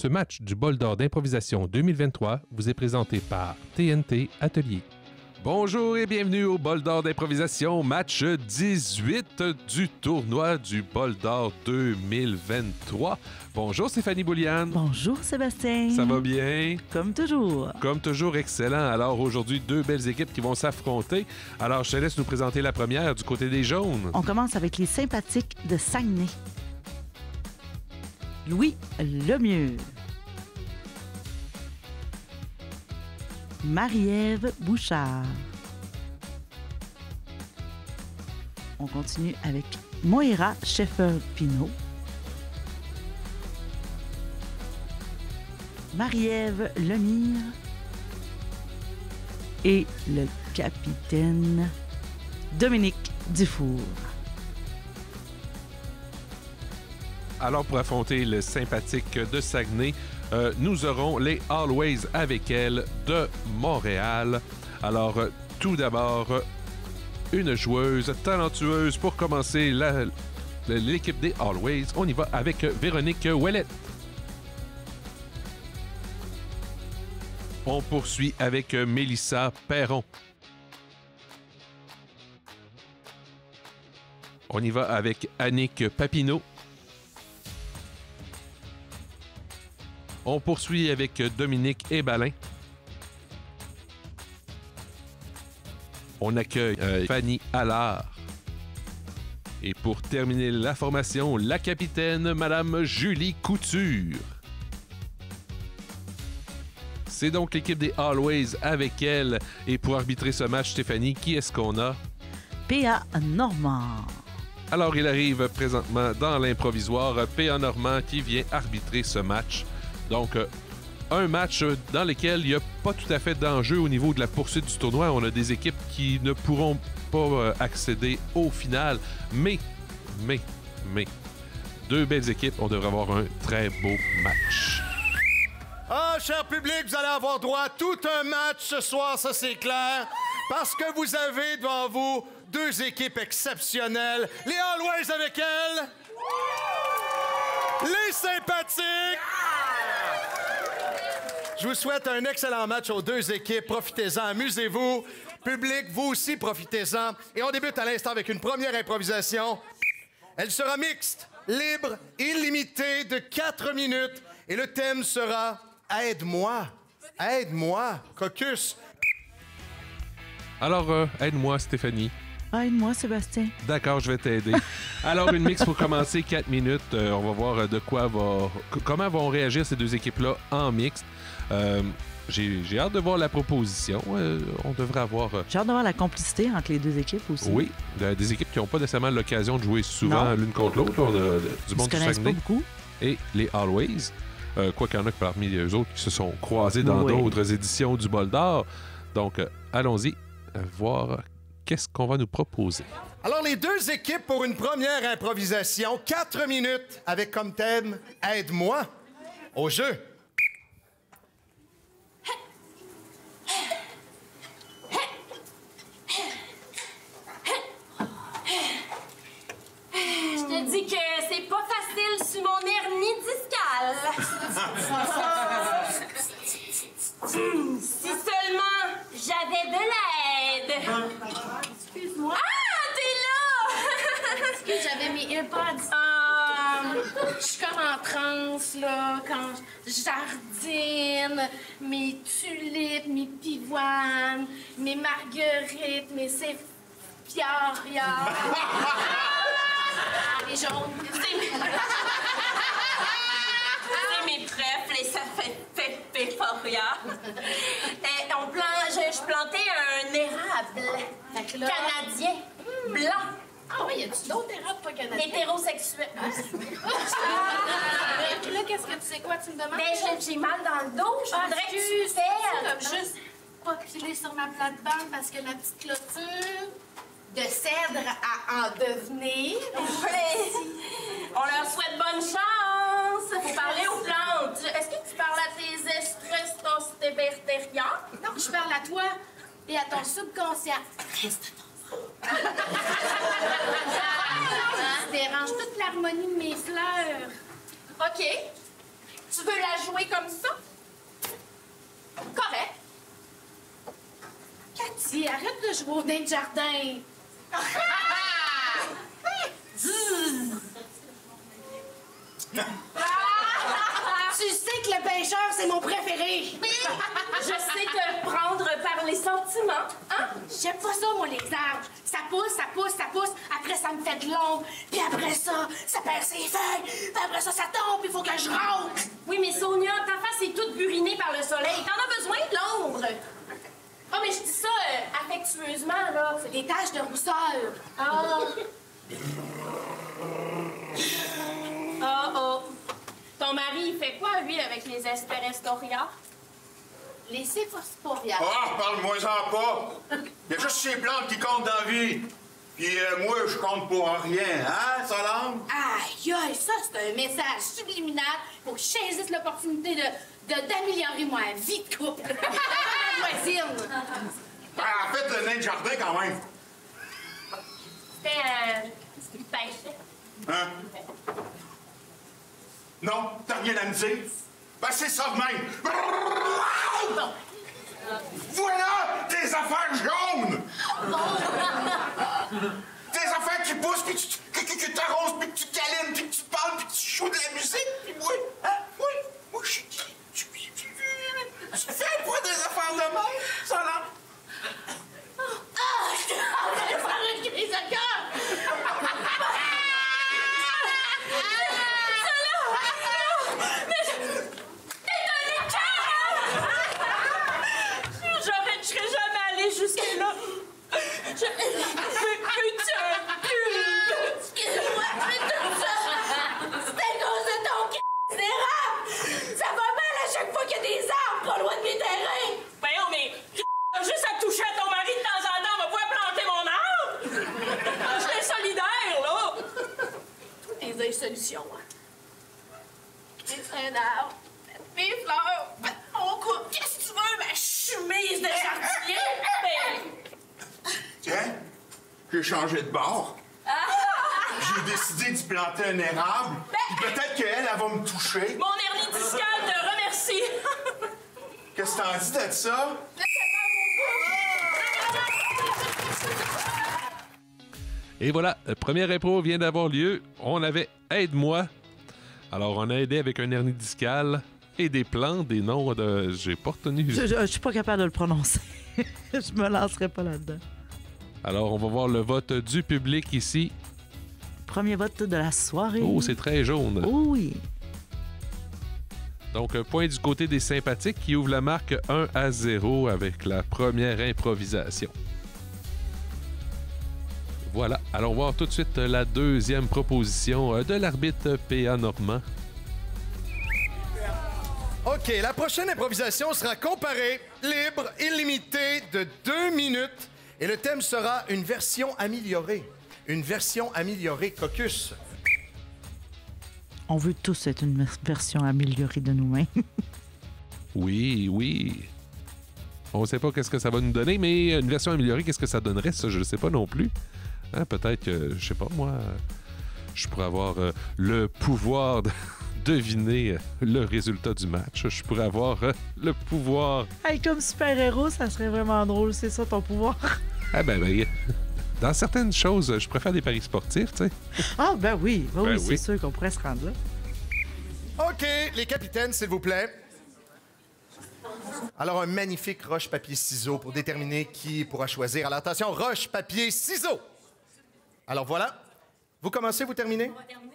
Ce match du Bol d'or d'improvisation 2023 vous est présenté par TNT Atelier. Bonjour et bienvenue au Bol d'or d'improvisation, match 18 du tournoi du Bol d'or 2023. Bonjour Stéphanie Bouliane. Bonjour Sébastien. Ça va bien? Comme toujours. Comme toujours, excellent. Alors aujourd'hui, deux belles équipes qui vont s'affronter. Alors je te laisse nous présenter la première du côté des jaunes. On commence avec les sympathiques de Saguenay. Louis Lemieux. Marie-Ève Bouchard. On continue avec Moira Sheffer-Pinot. Marie-Ève Lemire. Et le capitaine Dominique Dufour. Alors, pour affronter le sympathique de Saguenay, nous aurons les Always avec elle de Montréal. Alors, tout d'abord, une joueuse talentueuse pour commencer l'équipe des Always. On y va avec Véronique Ouellette. On poursuit avec Mélissa Perron. On y va avec Annick Papineau. On poursuit avec Dominique Hébalin. On accueille Fanny Allard. Et pour terminer la formation, la capitaine, Madame Julie Couture. C'est donc l'équipe des Always avec elle. Et pour arbitrer ce match, Stéphanie, qui est-ce qu'on a? P.A. Normand. Alors, il arrive présentement dans l'improvisoire. P.A. Normand qui vient arbitrer ce match. Donc, un match dans lequel il n'y a pas tout à fait d'enjeu au niveau de la poursuite du tournoi. On a des équipes qui ne pourront pas accéder au final. Mais, deux belles équipes. On devrait avoir un très beau match. Ah, cher public, vous allez avoir droit à tout un match ce soir, ça c'est clair. Parce que vous avez devant vous deux équipes exceptionnelles. Les Always avec elles. Les sympathiques. Je vous souhaite un excellent match aux deux équipes. Profitez-en, amusez-vous. Public, vous aussi, profitez-en. Et on débute à l'instant avec une première improvisation. Elle sera mixte, libre, illimitée de 4 minutes. Et le thème sera « Aide-moi, aide-moi, Caucus ». Alors, aide-moi, Stéphanie. Aide-moi, Sébastien. D'accord, je vais t'aider. Alors, une mix pour commencer, 4 minutes. On va voir comment vont réagir ces deux équipes-là en mixte. J'ai hâte de voir la proposition. On devrait avoir... J'ai hâte de voir la complicité entre les deux équipes aussi. Oui, des équipes qui n'ont pas nécessairement l'occasion de jouer souvent l'une contre l'autre. Du monde du Saguenay. Pas beaucoup. Et les Always. Quoi qu'il y en a parmi eux autres qui se sont croisés dans d'autres éditions du Bol d'or. Donc, allons-y voir qu'est-ce qu'on va nous proposer. Alors, les deux équipes pour une première improvisation. 4 minutes avec comme thème « Aide-moi » au jeu. Je te dis que c'est pas facile sur mon hernie discale. Si seulement j'avais de l'aide. Excuse-moi. Ah, t'es là! Excuse, j'avais mes AirPods. Je suis comme en transe, là, quand je jardine, mes tulipes, mes pivoines, mes marguerites, mes séphiarias. Les jaunes. C'est mes trèfles et ça fait péphoria. Je plantais un érable Fait que là... canadien blanc. Ah oui, y a-tu d'autres érables pas canadiens? Hétérosexuel. Puis là, qu'est-ce que tu sais quoi, tu me demandes? Ben, j'ai mal dans le dos. Je voudrais que tu comme fasses. juste pas piler sur ma plate-bande parce que la petite clôture de cèdre à en devenir. Ouais. On leur souhaite bonne chance. Faut parler aux plantes. Est-ce que tu parles à tes estrestostébertériens? Non, je parle à toi et à ton subconscient. Reste ton Tu déranges toute l'harmonie de mes fleurs. OK. Tu veux la jouer comme ça? Correct. Cathy, arrête de jouer au nain de jardin. Tu sais que le pêcheur, c'est mon préféré. Je sais te prendre par les sentiments, hein? J'aime pas ça, moi, les arbres. Ça pousse, ça pousse, ça pousse. Après, ça me fait de l'ombre. Puis après ça perd ses feuilles. Puis après ça tombe. Il faut que je rentre. Oui, mais Sonia, ta face est toute burinée par le soleil. T'en as besoin de l'ombre. Oh, mais je dis ça affectueusement, là. C'est des taches de rousseur. Oh. Ton mari, il fait quoi, lui, avec les Esperestoria? Les céphosporias. Ah, parle-moi-en pas! Il y a juste ces plantes qui comptent dans la vie. Puis moi, je compte pour rien, hein, Solange? Aïe, ça, c'est un message subliminal pour que je saisisse l'opportunité d'améliorer ma vie de couple. Ma voisine. En fait, le nain de jardin, quand même. C'était pêche. Hein? Non, t'as rien à me dire? Ben, c'est ça de même. Bon. Voilà des affaires jaunes! Des affaires qui poussent, puis que t'arroses, puis que tu câlines, puis que tu parles, puis que tu joues de la musique, puis moi, hein? Moi, je suis qui? Tu fais pas des affaires de même, ça, là? Je suis en train de faire une crise de cœur! Je serais jamais allée jusque-là. Excuse-moi, mais tout ça, c'est à cause de ton d'érable! Ça va mal à chaque fois qu'il y a des arbres pas loin de mes terrains! Ben non, mais juste à toucher à ton mari de temps en temps, on va pouvoir planter mon arbre! Je suis solidaire, là! T'es des solutions, hein? Des arbre, mes fleurs, on coupe. Qu'est-ce que tu veux, ma chemise de jardinier? Tiens, j'ai changé de bord. J'ai décidé d'y planter un érable. Puis peut-être qu'elle, elle va me toucher. Mon hernie discale te remercie! Qu'est-ce que t'en dis de ça? Et voilà, la première impro vient d'avoir lieu. On avait Aide-moi. Alors, on a aidé avec un hernie discale et des plantes, des noms de... J'ai pas retenu. Je suis pas capable de le prononcer. Je me lancerai pas là-dedans. Alors, on va voir le vote du public ici. Premier vote de la soirée. Oh, c'est très jaune. Oh oui. Donc, un point du côté des sympathiques qui ouvre la marque 1-0 avec la première improvisation. Voilà. Allons voir tout de suite la deuxième proposition de l'arbitre P.A. Normand. OK, la prochaine improvisation sera comparée, libre, illimitée de 2 minutes. Et le thème sera une version améliorée. Une version améliorée Caucus. On veut tous être une version améliorée de nous-mêmes. Oui. On ne sait pas qu'est-ce que ça va nous donner, mais une version améliorée, qu'est-ce que ça donnerait, ça, je ne sais pas non plus. Hein, peut-être que, je sais pas, moi, je pourrais avoir le pouvoir de deviner le résultat du match. Je pourrais avoir le pouvoir... Hey, comme super-héros, ça serait vraiment drôle, c'est ça ton pouvoir? Ah ben, dans certaines choses, je préfère des paris sportifs, tu sais. Ah ben oui, Ben c'est oui. sûr qu'on pourrait se rendre là. OK, les capitaines, s'il vous plaît. Alors, un magnifique roche-papier-ciseaux pour déterminer qui pourra choisir. Alors, attention, roche-papier-ciseaux. Alors, voilà. Vous commencez, vous terminez?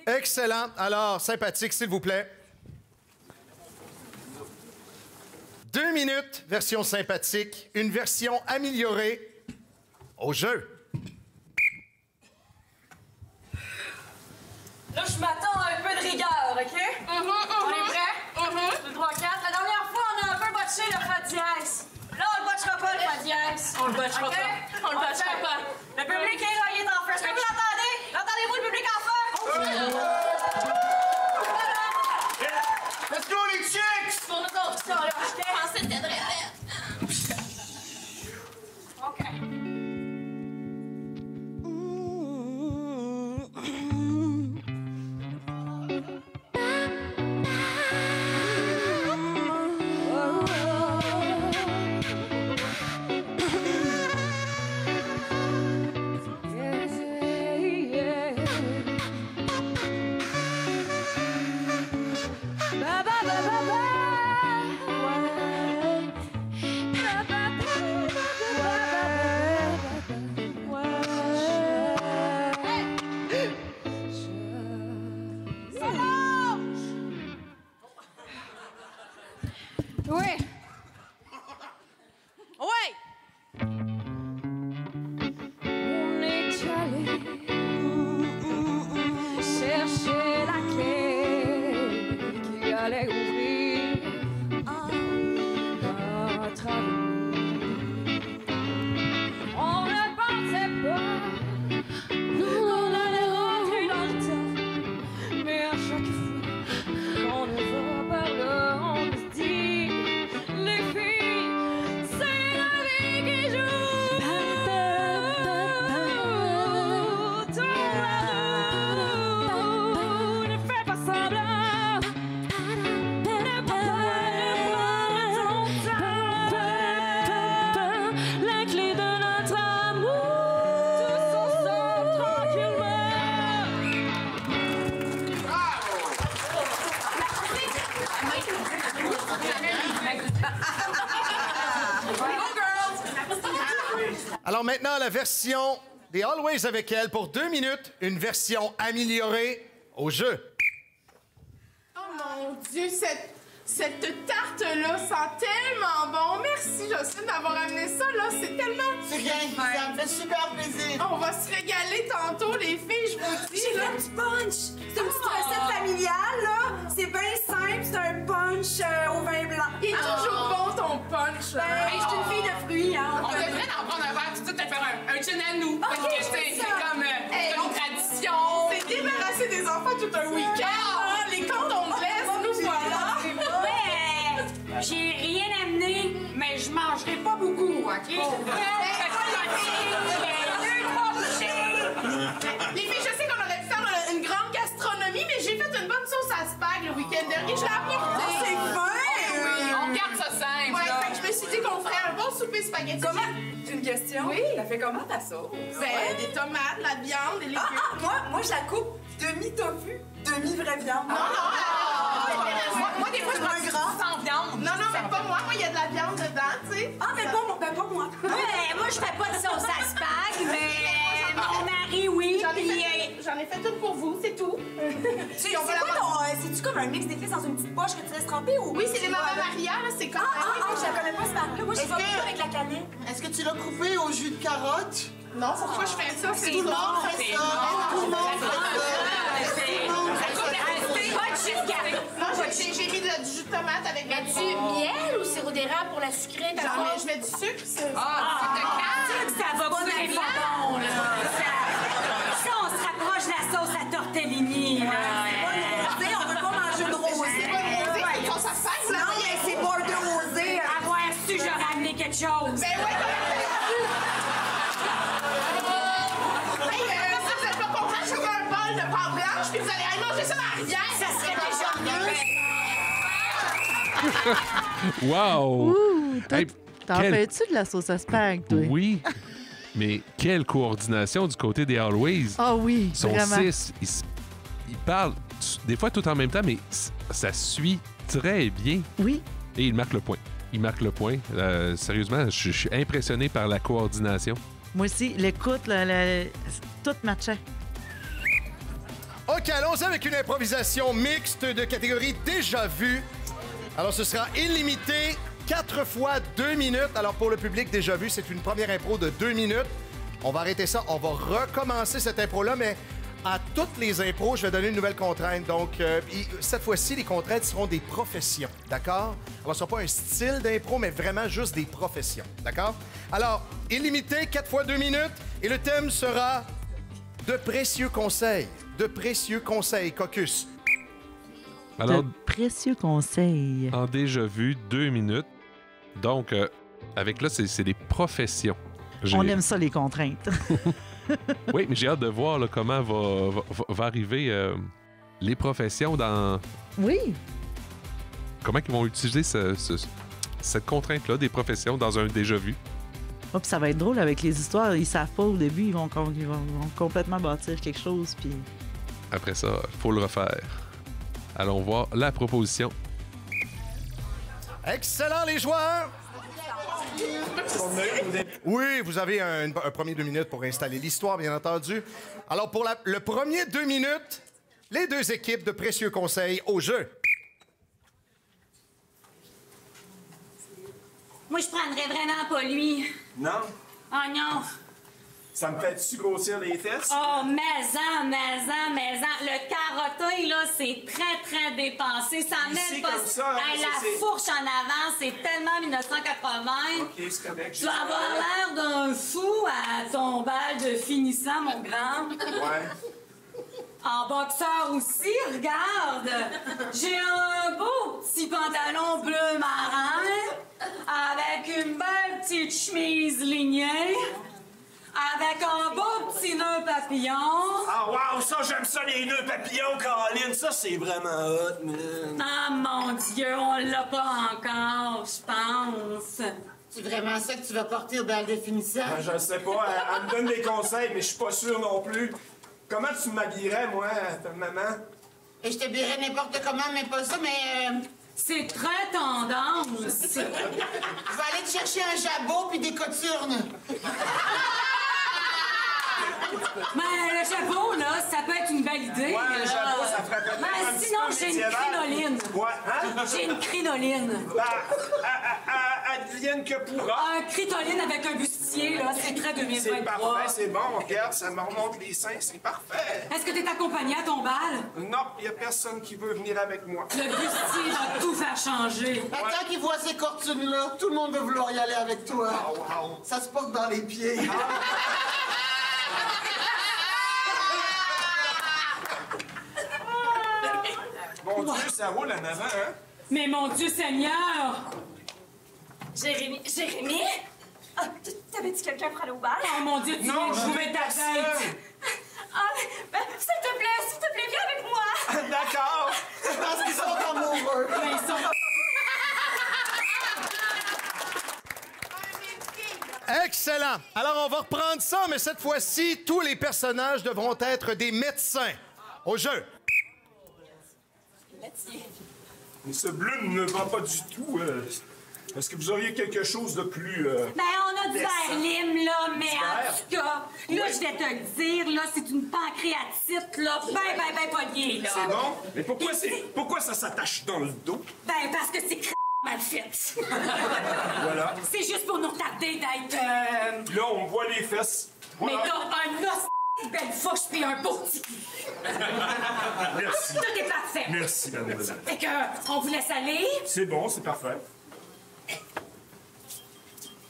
Excellent. Alors, sympathique, s'il vous plaît. 2 minutes, version sympathique. Une version améliorée au jeu. Là, je m'attends à un peu de rigueur, OK? On est prêts? 2, 3, 4. La dernière fois, on a un peu botché le fa dièse. Là, on le botchera pas, le fa dièse. On le botchera pas. On le botchera pas. Le public est là, il est en feu. Est-ce que vous l'entendez? L'entendez-vous, le public en feu? Let's go, les chicks! Pour nous autres, ça, là. Je pensais que t'aiderais à OK. Oui. Oui. On est allé chercher la clé qui allait ouvrir notre avenir. On ne pensait pas qu'on allait rentrer dans le temps, mais à chaque fois qu'on ne va par là, on se dit les filles, c'est la vie qui joue. Tourne la roue, ne fais pas semblant. Ne pas prendre ton temps. La clé de notre amour, tous ensemble tranquillement. Alors maintenant, la version des Always avec elle pour 2 minutes, une version améliorée au jeu. Oh mon Dieu, cette tarte-là sent tellement bon. Merci, Jocelyne, d'avoir amené ça, là. C'est tellement... C'est rien, ça me fait super plaisir. On va se régaler tantôt, les filles, je vous dis, J'ai là. fait du punch. C'est une petite recette familiale, là. C'est bien simple, c'est un punch au vin blanc. Il est toujours bon, ton punch, là. Hey, je suis une fille de fruits, hein. On devrait en prendre un verre tout de suite et faire un gin à nous. Parce que c'est comme une tradition. C'est débarrasser des enfants tout un week-end, là. Les condoms de laisse, nous voilà. Ouais, j'ai rien amené, mais je mangerai pas beaucoup, OK? Les filles, je sais qu'on aurait pu faire une grande gastronomie, mais j'ai fait une bonne sauce à spag le week-end dernier. Je l'ai apportée. C'est fin! On garde ça simple. Ouais, là. fait que je me suis dit qu'on ferait un bon souper spaghetti. Comment? Une question? Oui. T'as fait comment ta sauce? Ben, des tomates, la viande, des légumes. Moi, je la coupe demi-tofu, demi-vraie viande. Non, Moi, des fois, je prends un grand. sans viande. mais pas moi. Moi, il y a de la viande dedans, tu sais. Ah, mais pas moi. Ouais, moi, je fais pas de sauce à spag, mais mon mari, oui. J'en ai fait tout pour vous, c'est tout. C'est quoi ton... C'est-tu comme un mix d'épices dans une petite poche que tu laisses tremper ou... Oui, c'est les Mamma Maria, là, c'est comme... Je la connais pas, cette marque-là. Moi, je suis pas beaucoup avec la cannelle. Est-ce que tu l'as coupé au jus de carotte? Non, pourquoi je fais ça? C'est Tout le monde fait ça. Tout le monde fait ça. Non, j'ai mis du jus de tomate avec la Du miel ou sirop d'érable pour la sucrée? Je mets du sucre. Ça va couler pas bon, là. Ça, on se rapproche de la sauce à tortellini, là. On veut pas manger de rosé. Non, mais c'est border rosé. Avoir su, j'aurais amené quelque chose. Ben ouais, hey, si vous êtes pas content, je veux un bol de pâte blanche, puis vous allez aller manger ça dans la rivière. Ça serait déjà mieux. Wow! Ouh, toi, Hey, t'en quel- fais-tu de la sauce à spag, toi? Oui, mais quelle coordination du côté des Always. Ah oui, Ils sont vraiment. 6. Ils parlent des fois tout en même temps, mais ça suit très bien. Oui, Et ils marquent le point. Ils marquent le point. Sérieusement, je suis impressionné par la coordination. moi aussi, l'écoute, tout matchait. OK, allons-y avec une improvisation mixte de catégorie déjà vue. Alors, ce sera illimité, 4 fois 2 minutes. Alors, pour le public déjà vu, c'est une première impro de 2 minutes. On va arrêter ça. On va recommencer cette impro-là, mais à toutes les impros, je vais donner une nouvelle contrainte. Donc, cette fois-ci, les contraintes seront des professions, d'accord? Alors, ce ne sera pas un style d'impro, mais vraiment juste des professions, d'accord? Alors, illimité, 4 fois 2 minutes, et le thème sera de précieux conseils. De précieux conseils, Caucus. Alors, De précieux conseils. en déjà vu, 2 minutes. Donc, avec là, c'est des professions. On aime ça, les contraintes. Oui, mais j'ai hâte de voir là, comment va arriver les professions dans... Oui. Comment ils vont utiliser cette contrainte-là des professions dans un déjà vu. Oh, puis ça va être drôle avec les histoires. Ils savent pas au début, ils vont complètement bâtir quelque chose. Puis... Après ça, il faut le refaire. Allons voir la proposition. Excellent, les joueurs! Oui, vous avez un premier 2 minutes pour installer l'histoire, bien entendu. Alors, pour le premier 2 minutes, les deux équipes de précieux conseils au jeu. Moi, je prendrais vraiment pas lui. Non? Oh non. Ça me fait-tu grossir les fesses? Oh, maison. Le carotté, là, c'est très dépensé. Ça Ici, met pas... comme ça, hein, Hey, la c'est- fourche en avant, c'est tellement 1980. OK, c'est correct. Tu vas avoir l'air d'un fou à ton bal de finissant, mon grand. Ouais. En boxeur aussi, regarde. J'ai un beau petit pantalon bleu marin avec une belle petite chemise lignée. Avec un beau petit nœud papillon. Ah, wow, ça, j'aime ça, les nœuds papillons, Caroline. Ça, c'est vraiment hot, man. Ah, mon Dieu, on l'a pas encore, je pense. C'est vraiment ça que tu vas porter au bal de finissant? Ah, je sais pas. Elle me donne des conseils, mais je suis pas sûr non plus. Comment tu m'habillerais, moi, ta maman? Et je t'habillerais n'importe comment, mais pas ça, mais... C'est très tendance. Je vais aller te chercher un jabot puis des coturnes. Mais le chapeau, là, ça peut être une belle idée. Ouais, le chapeau, ça ferait peut-être un Mais petit sinon, peu j'ai une médiéval. crinoline. Ouais, hein? J'ai une crinoline. Ben, advienne que pourra. Un crinoline avec un bustier, là, c'est très C'est 2023. parfait, c'est bon. Regarde, ça me remonte les seins, c'est parfait. Est-ce que t'es accompagné à ton bal? Non, il y a personne qui veut venir avec moi. Le bustier va tout faire changer. Attends qu'il voit ces coturnes-là, tout le monde veut vouloir y aller avec toi. Oh, wow. Ça se porte dans les pieds. Mon Dieu, ça roule en avant, hein? Mais mon Dieu Seigneur! Jérémy? Ah, t'avais dit quelqu'un pour aller au bal? Oh mon Dieu, tu viens de jouer ta tête! Ah, mais s'il te plaît, viens avec moi! D'accord. Parce qu'ils sont amoureux. Mais ils sont... Excellent. Alors, on va reprendre ça, mais cette fois-ci, tous les personnages devront être des médecins. Au jeu. Mais ce bleu ne va pas du tout. Est-ce que vous auriez quelque chose de plus... Ben, on a du verre lime, là, mais en tout cas, là, je vais te le dire, là, c'est une pancréatite, là, ben poignée, là. C'est bon? Mais pourquoi ça s'attache dans le dos? Ben, parce que c'est mal fait. Voilà. C'est juste pour nous retarder d'être... Puis là, on voit les fesses. Voilà. Mais t'as un os de belle fouche pis un beau petit cul. Merci. Tout est parfait. Merci, mademoiselle. Fait que, on vous laisse aller. C'est bon, c'est parfait.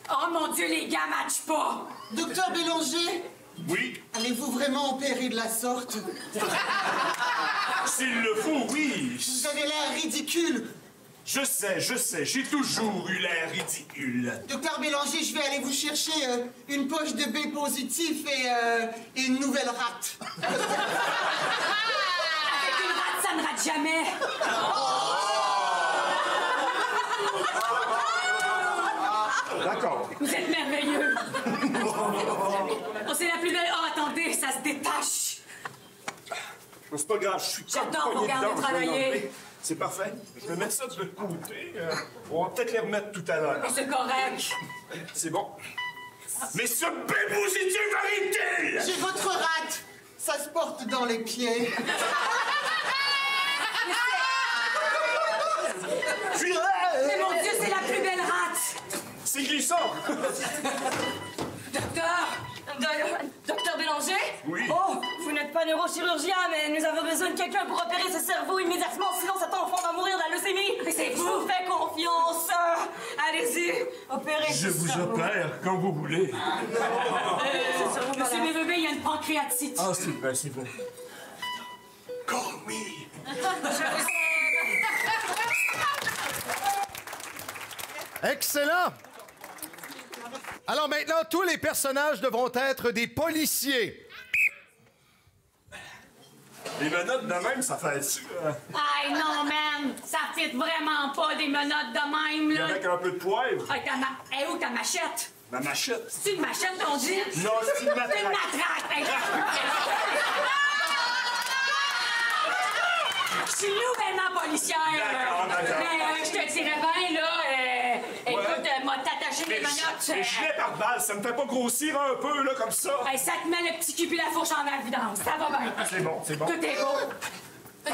Oh mon Dieu, les gars matchent pas. Docteur Bélanger, Oui, allez-vous vraiment opérer de la sorte? s'il le faut, oui. Vous avez l'air ridicule. Je sais, j'ai toujours eu l'air ridicule. Docteur Bélanger, je vais aller vous chercher une poche de B positif et une nouvelle rate. Avec une rate, ça ne rate jamais. D'accord. Vous êtes merveilleux. Oh, c'est la plus belle... Oh, attendez, ça se détache. C'est pas grave, je suis comme J'adore vous pogné regarder dedans, je vais travailler. l'enlever. C'est parfait. Je vais mettre ça de côté. On va peut-être les remettre tout à l'heure. C'est correct. C'est bon. Mais ce bépositif arrêtez! J'ai votre rate. Ça se porte dans les pieds. Mais mon Dieu, c'est la plus belle rate. C'est glissant! Docteur Bélanger? Oui. Oh, vous n'êtes pas neurochirurgien, mais nous avons besoin de quelqu'un pour opérer ce cerveau immédiatement, sinon cet enfant va mourir de la leucémie. Mais c'est vous. Je vous fais confiance. Allez-y, opérez Je ce vous cerveau. opère quand vous voulez. Monsieur Bérubé, il y a une pancréatite. Ah, c'est vrai, c'est vrai. Call me! Excellent. Alors maintenant, tous les personnages devront être des policiers. Les menottes de même, ça fait-tu? Aïe, non, man. Ça fit vraiment pas des menottes de même, là. Avec un peu de poivre? Hey, hey, où ta machette? Ma machette? C'est une machette qu'on dit? Non, c'est une matraque. C'est une matraque. Hey. Je suis nouvellement policière. D'accord. Mais je te dirais bien, là, écoute, m'a t'attaché les menottes. Les gilets par balle, ça me fait pas grossir un peu, là, comme ça? Hey, ça te met le petit cul puis la fourche en évidence. Ça va bien. C'est bon, c'est bon. Tout est beau. Tout le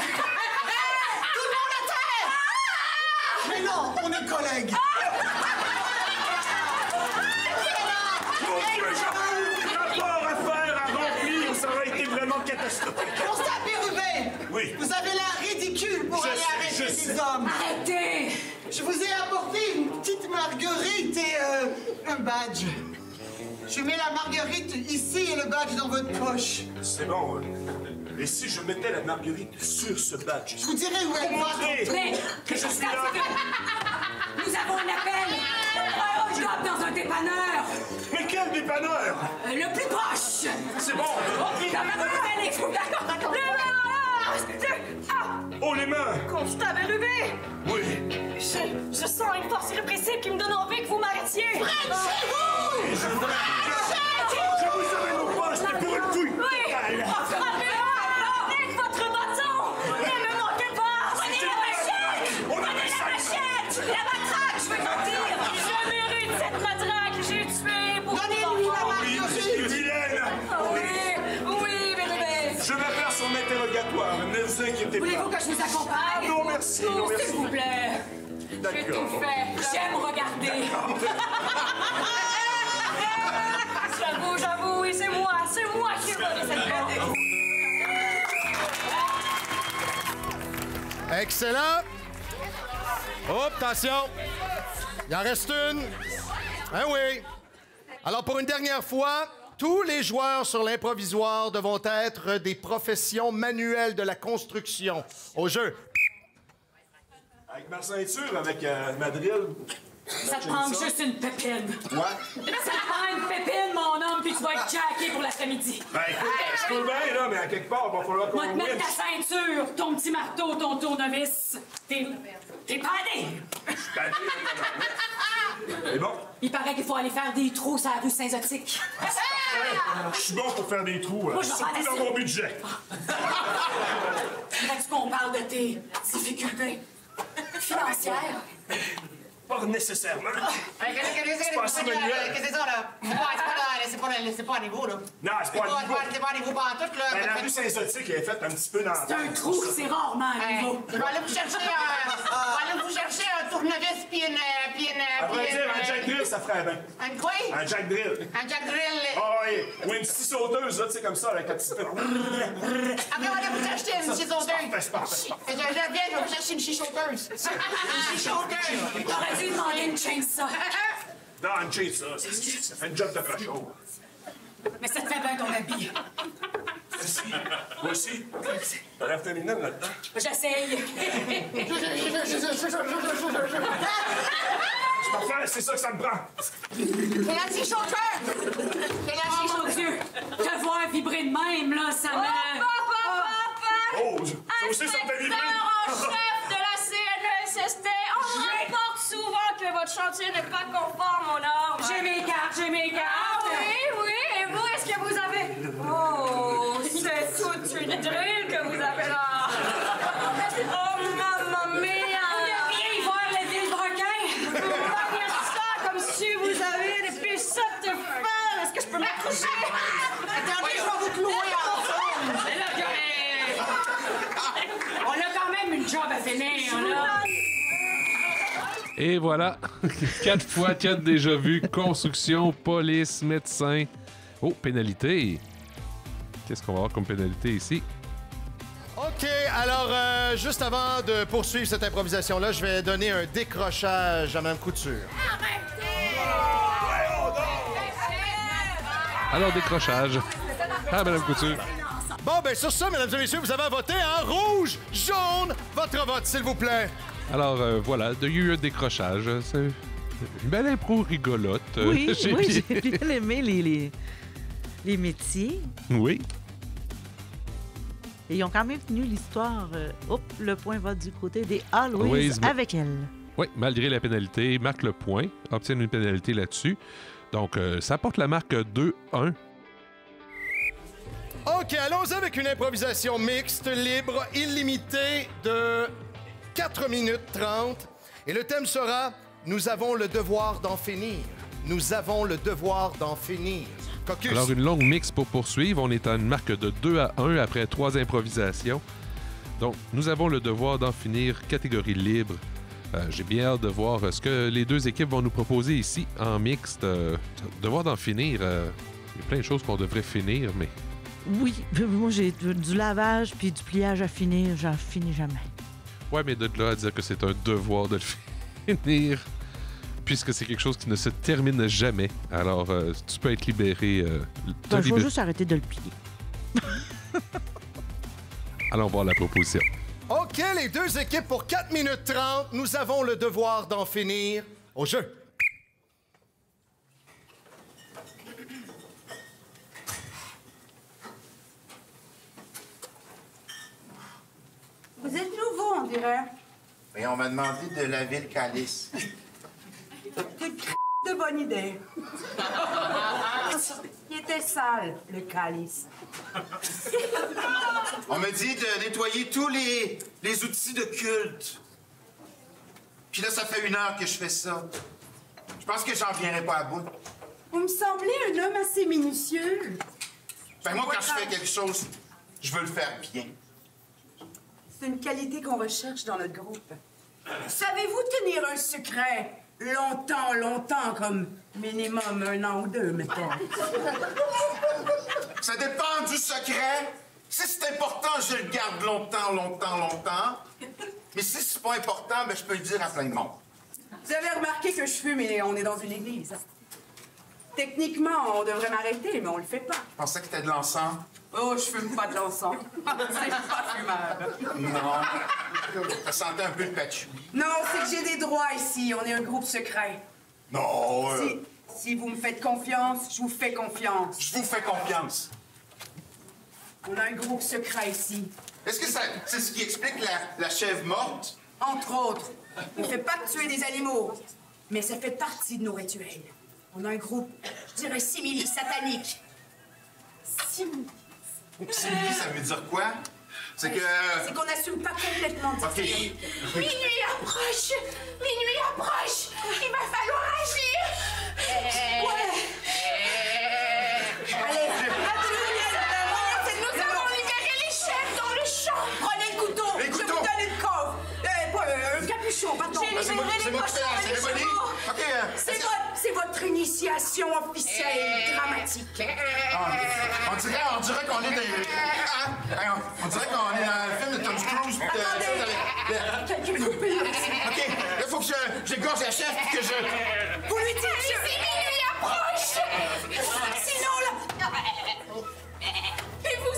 monde à terre! Mais non, on est collègues. s'il te plaît. Constable Bérubé! Oui. Vous avez l'air ridicule pour aller arrêter ces hommes. Arrêtez! Je vous ai apporté une petite marguerite et un badge. Je mets la marguerite ici et le badge dans votre poche. C'est bon. Et si je mettais la marguerite sur ce badge? Je vous dirai où elle va. Mais que je suis là. nous avons un appel! Un hold-up dans un dépanneur! Mais quel dépanneur? Le plus proche! C'est bon. Oh, les mains! Constable Rubé! Oui. Je sens une force irrépressible qui me donne envie que vous m'arrêtiez! Je vous avais mon poste pour une couille. Oui! Frappez-le! Avec votre bâton! Ne me manquez pas! Prenez la machette! Prenez la machette! La matraque, je veux vous dire! Je mérite cette matraque! J'ai tué beaucoup Donnez-lui la d'enfants! marguerite! Vilaine! Oui, Bérubé! Je vais faire son interrogatoire. Ne vous inquiétez pas. Voulez-vous que je vous accompagne? Non, merci. Non, merci. S'il vous plaît! J'ai tout D'accord. fait! J'aime regarder! J'avoue, oui, c'est moi qui ai volé cette porte! Excellent. Oh, attention. Il en reste une. Ah oui. Alors, pour une dernière fois, tous les joueurs sur l'improvisoire devront être des professions manuelles de la construction. Au jeu. Avec ma ceinture, avec ma drill. Ça te prend juste une pépine. Ouais. Ça te prend une pépine, mon homme, puis tu vas être jacké pour l'après-midi. Ben écoute, je peux bien, là, mais à quelque part, il va falloir qu'on Moi, te mettre win. ta ceinture, ton petit marteau, ton tournevis. T'es padé. C'est bon. Il paraît qu'il faut aller faire des trous sur la rue Saint-Zotique. Je suis bon pour faire des trous, Moi, je vais surtout faire dans la mon budget. Voudrais-tu qu'on parle de tes difficultés financières? Pas nécessairement. Qu'est-ce passé, Manuel. que c'est ça, là? C'est pas à niveau, là. Non, c'est pas à niveau. C'est pas à niveau pantoute, là. Ben, la rue Saint-Zotique est faite un petit peu dans C'est un trou, c'est rarement un niveau. Je vais aller vous chercher un tournevis puis une... À vrai dire, un jack drill, ça ferait bien. Un quoi? Un jack drill. Un jack drill. Ah oui, ou une scie sauteuse, là, tu sais, comme ça, avec la petite... Après, on va aller vous chercher une scie sauteuse. C'est parfait. Je viens, je vais vous chercher une scie sauteuse. Une scie sauteuse. T'aurais dû demander une chainsaw. Non, une cheat, ça fait une job de cochon. Mais ça te fait bien ton habit. Merci. Moi aussi. T'as l'air féminine là-dedans. J'essaye. C'est parfait, c'est ça que ça me prend. C'est la scie sauteuse. C'est la scie Oh mon Dieu! Te voir vibrer de même, là, ça me... Oh, ça aussi, ça me fait vibrer. Inspecteur en chef de la CNESST, on me rapporte souvent que votre chantier n'est pas conforme aux normes. J'ai mes cartes! Ah oui, oui. Et vous, est-ce que vous avez... Oh, c'est toute une drill que vous avez là. Oh, mamma mia. Viens voir la ville Broquin! Vous voyez ça comme si vous avez des pissottes de fer. Est-ce que je peux m'accrocher? Attendez, je vais vous clouer ensemble. On a quand même une job à finir, là. Et voilà, 4 fois 4 déjà vu. Construction, police, médecin. Oh, pénalité. Qu'est-ce qu'on va avoir comme pénalité ici? OK, alors, juste avant de poursuivre cette improvisation-là, je vais donner un décrochage à Mme Couture. Alors, décrochage. Ah, Madame Couture. Bon, ben sur ça, mesdames et messieurs, vous avez voté en rouge, jaune, votre vote, s'il vous plaît. Alors, voilà, il y a eu un décrochage. C'est une belle impro rigolote. Oui, J'ai j'ai bien- bien aimé les métiers. Oui. Et ils ont quand même tenu l'histoire. Le point va du côté des Always Always, mais- avec elle. Oui, malgré la pénalité, marque le point, obtient une pénalité là-dessus. Donc, ça porte la marque 2-1. OK, allons-y avec une improvisation mixte, libre, illimitée de 4 minutes 30. Et le thème sera « Nous avons le devoir d'en finir ». Nous avons le devoir d'en finir. Caucus. Alors, une longue mix pour poursuivre. On est à une marque de 2-1 après 3 improvisations. Donc, nous avons le devoir d'en finir, catégorie libre. J'ai bien hâte de voir ce que les deux équipes vont nous proposer ici en mixte. Devoir d'en finir, il y a plein de choses qu'on devrait finir, mais Oui, moi, j'ai du lavage puis du pliage à finir. J'en finis jamais. Ouais, mais de là à dire que c'est un devoir de le finir, puisque c'est quelque chose qui ne se termine jamais. Alors, tu peux être libéré. Ben, je vais juste arrêter de le plier. Allons voir la proposition. OK, les deux équipes pour 4 minutes 30. Nous avons le devoir d'en finir au jeu. Vous êtes nouveau, on dirait. Et on m'a demandé de laver le calice. De bonne idée. Il était sale, le calice. On m'a dit de nettoyer tous les outils de culte. Puis là, ça fait 1 heure que je fais ça. Je pense que j'en viendrai pas à bout. Vous me semblez un homme assez minutieux. Ben moi, quand je fais quelque chose, je veux le faire bien. C'est une qualité qu'on recherche dans notre groupe. Savez-vous tenir un secret longtemps, comme minimum 1 an ou 2, mettons? Ça dépend du secret. Si c'est important, je le garde longtemps. Mais si c'est pas important, ben je peux le dire à plein de monde. Vous avez remarqué que je fume et on est dans une église. Techniquement, on devrait m'arrêter, mais on le fait pas. Je pensais que c'était de l'encens. Oh, je fume pas de l'encens. C'est pas fumable. Non. Ça sentait un peu le patchouli. Non, c'est que j'ai des droits ici. On est un groupe secret. Non. Si vous me faites confiance, je vous fais confiance. Je vous fais confiance. On a un groupe secret ici. Est-ce que c'est ce qui explique la chèvre morte? Entre autres, on ne fait pas tuer des animaux, mais ça fait partie de nos rituels. On a un groupe, je dirais, simili satanique. Simili, ça veut dire quoi? C'est que... C'est qu'on n'assume pas complètement de OK. Minuit approche! Il va falloir agir! Allez, Nous avons libéré les chefs dans le champ! prenez le couteau. Les Je couteaux. vous donne une cove. Un capuchon, pardon. J'ai C'est moi qui fais la cérémonie. OK. C'est votre initiation officielle dramatique. On dirait qu'on est dans... On dirait qu'on est dans le film de Tom Cruise. Quelqu'un me coupe là. OK. Là, faut que j'égorge la chef puis que je... Vous lui dites Allez-y, minuit approche! sinon, là... Et vous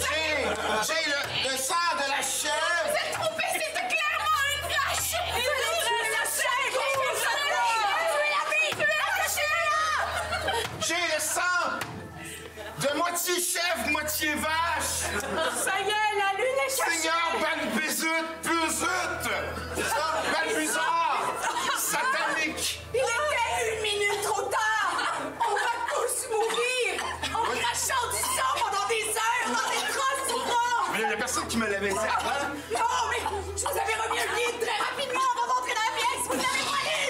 J'ai le sang de la chèvre. êtes trompés, c'était clairement une vache! J'ai le sang de moitié chèvre, moitié vache. Ça y est, la lune est cachée. Seigneur Balbizut, Balbuzard, satanique. Il était 1 minute trop tard. On va tous mourir en crachant du sang pendant des heures dans des grosses souffrances. Mais il y a personne qui me l'avait dit avant. Non, mais je vous avais remis un guide très rapidement avant d'entrer dans la pièce. Vous l'avez pas lu.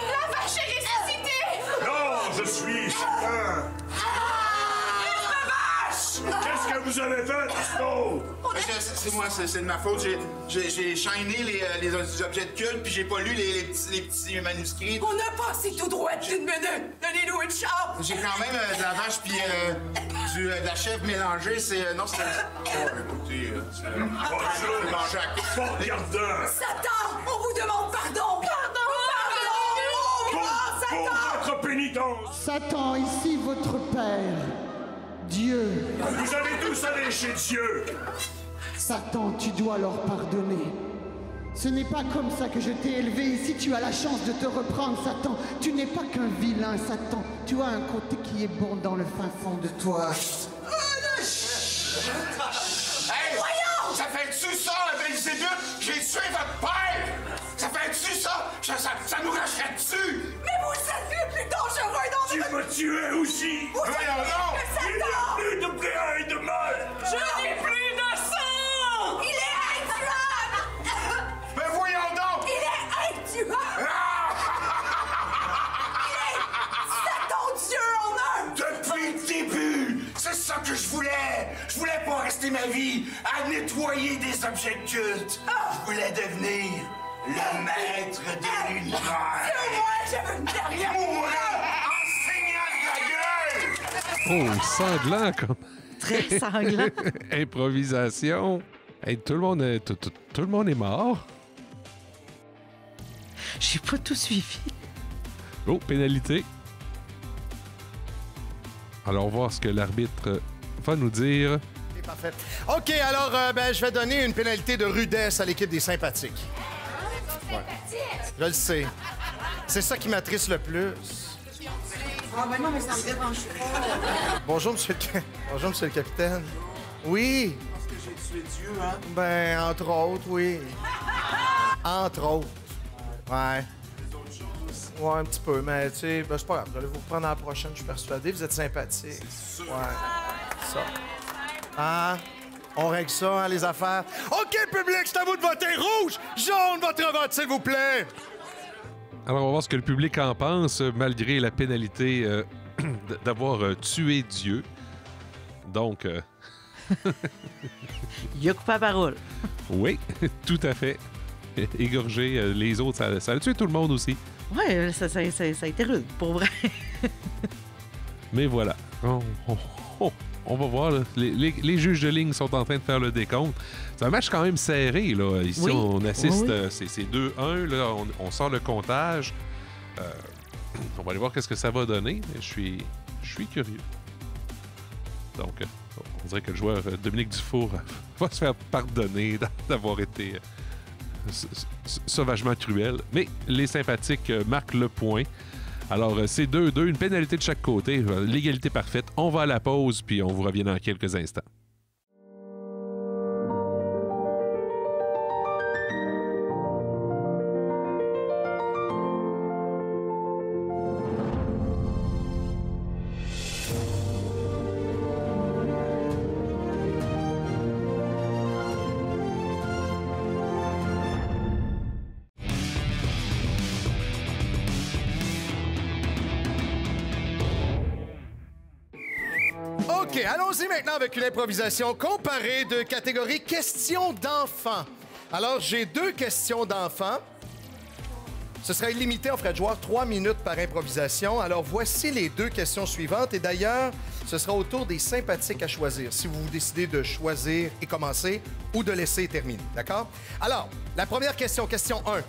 La vache est ressuscitée! Non, je suis certain. Qu'est-ce que vous avez fait, Snow? C'est moi, c'est de ma faute. J'ai shiné les objets de culte, puis j'ai pas lu les petits manuscrits. On a passé tout droit d'une minute. Donnez-nous une chance. J'ai quand même de la vache puis de la chèvre mélangée. Non, c'est... écoutez, c'est mangé à côté. Bon, regardez. Satan, on vous demande pardon. Pardon. Oh, Pour Satan. votre pénitence, Satan, ici votre Père, Dieu. vous allez tous aller chez Dieu. Satan, tu dois leur pardonner. Ce n'est pas comme ça que je t'ai élevé. Ici, tu as la chance de te reprendre, Satan. Tu n'es pas qu'un vilain, Satan. Tu as un côté qui est bon dans le fin fond de toi. Hey! Voyons! Ça fait-tu ça, Belzébuth? J'ai tué votre père! Ça fait-tu ça? Ça nous racherait dessus! Mais vous êtes le plus dangereux dans Tu me tuais aussi. Voyons donc! Il n'y a plus de bien et de mal. Je n'ai plus de sang. Il est intuable. Mais voyons donc! Il est intuable. Il est Satan Dieu en un. Depuis le début, c'est ça que je voulais! Je voulais pas rester ma vie à nettoyer des objets de culte! Je voulais devenir le maître de l'univers! Moi, je veux une dernière. Mourir en saignant de la gueule! Oh, sanglant comme... Très sanglant. Improvisation. Hey, tout le monde est mort. J'ai pas tout suivi. Oh, pénalité. Alors, voir ce que l'arbitre va nous dire. C'est parfait. OK, alors, je vais donner une pénalité de rudesse à l'équipe des sympathiques. Ouais. Je le sais. C'est ça qui m'attriste le plus. Ah, ben non, mais ça me dérange pas. Bonjour, Bonjour, monsieur le capitaine. Oui. Parce que j'ai tué Dieu, hein? Ben, entre autres, oui. Entre autres. Ouais. Les autres choses. Ouais, un petit peu, mais tu sais, c'est pas grave. Vous allez vous reprendre à la prochaine, je suis persuadé. Vous êtes sympathique. C'est sûr. Ouais. Ça. Ah, on règle ça, hein, les affaires. OK, public, c'est à vous de voter. Rouge, jaune, votre vote, s'il vous plaît. Alors, on va voir ce que le public en pense, malgré la pénalité d'avoir tué Dieu. Donc... Il a coupé la parole. Oui, tout à fait. Égorger les autres, ça a tué tout le monde aussi. Ouais, ça a été rude, pour vrai. Mais voilà, on va voir. Là. Les juges de ligne sont en train de faire le décompte. C'est un match quand même serré. Là. Ici, oui. on assiste, oui. c'est 2-1. Là, on sort le comptage. On va aller voir qu'est-ce que ça va donner. Je suis curieux. Donc, on dirait que le joueur Dominique Dufour va se faire pardonner d'avoir été sauvagement cruel. Mais les sympathiques marquent le point. Alors, c'est 2-2, une pénalité de chaque côté. L'égalité parfaite. On va à la pause, puis on vous revient dans quelques instants. OK, allons-y maintenant avec une improvisation comparée de catégorie questions d'enfants. Alors, j'ai 2 questions d'enfants. Ce sera illimité, on ferait jouer 3 minutes par improvisation. Alors, voici les 2 questions suivantes. Et d'ailleurs, ce sera au tour des sympathiques à choisir, si vous décidez de choisir et commencer ou de laisser terminer. D'accord? Alors, la première question, question 1.